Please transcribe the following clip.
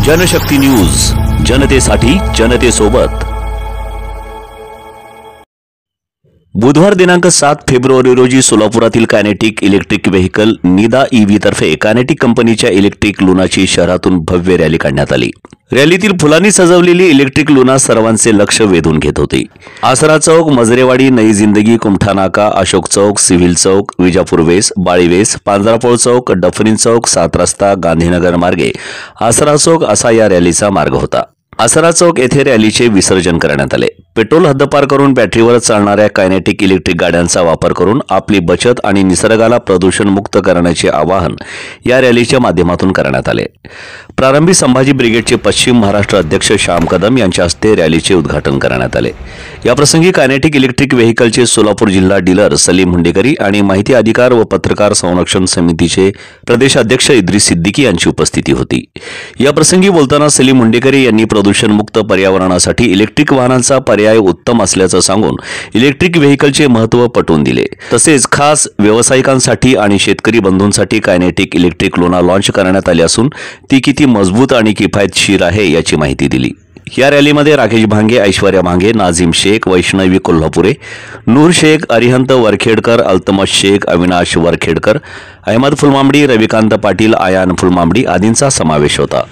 Janshakti news, जनतेसाठी जनतेसोबत। बुधवार दिनांक 7 फेब्रुवारी रोजी सोलापुरातील कायनेटिक इलेक्ट्रिक व्हेकल निदा ईव्ही तर्फे कायनेटिक कंपनीच्या इलेक्ट्रिक लुनाची शहरातून भव्य रॅली काढण्यात आली। रॅलीतील फुलांनी सजवलेली इलेक्ट्रिक लुना सर्वांचे लक्ष वेधून घेत होती। आसरा चौक, मजरेवाडी, नई जिंदगी, कुमठानाका, अशोक चौक, सिव्हिल चौक, विजापूर वेस, बाळीवेस, पांजरापोळ चौक, डफरीन चौक, 7 रस्ता, गांधीनगर मार्गे आसरा चौक असा या रॅलीचा मार्ग होता। आसरा चौक येथे रॅलीचे विसर्जन करण्यात आले। पेट्रोल हद्दपार करून बॅटरीवर चालणाऱ्या कायनेटिक इलेक्ट्रिक गाड्यांचा वापर करून आपली बचत आणि निसर्गाला प्रदूषण मुक्त करण्याचे आवाहन या रॅलीच्या माध्यमातून करण्यात आले। प्रारंभी संभाजी ब्रिगेडचे पश्चिम महाराष्ट्र अध्यक्ष श्याम कदम यांच्या हस्ते रॅलीचे उद्घाटन करण्यात आले। याप्रसंगी कायनेटिक इलेक्ट्रिक व्हेकलचे सोलापूर जिल्हा डीलर सलीम हुंडेकरी आणि माहिती अधिकार व पत्रकार संरक्षण समितीचे प्रदेशाध्यक्ष इद्रिस सिद्दीकी यांची उपस्थिती होती। याप्रसंगी बोलताना सलीम हुंडेकरी यांनी प्रदूषण मुक्त पर्यावरणासाठी इलेक्ट्रिक वाहनांचा पर्याय उत्तम असल्याचं सांगून इलेक्ट्रिक व्हेकलचे महत्त्व पटवून दिले। तसेच खास व्यावसायिकांसाठी आणि शेतकरी बंधूंसाठी कायनेटिक इलेक्ट्रिक लुना लॉन्च करण्यात आली असून ती किती मजबूत आणि किफायतशीर आहे याची माहिती दिली। या रॅलीमध्ये राकेश भांगे, ऐश्वर्या भांगे, नाझिम शेख, वैष्णवी कोल्हापुरे, नूर शेख, अरिहंत वरखेडकर, अल्तमश शेख, अविनाश वरखेडकर, अहमद फुलमांबडी, रविकांत पाटील, आयान फुलमांबडी आदींचा समावेश होता।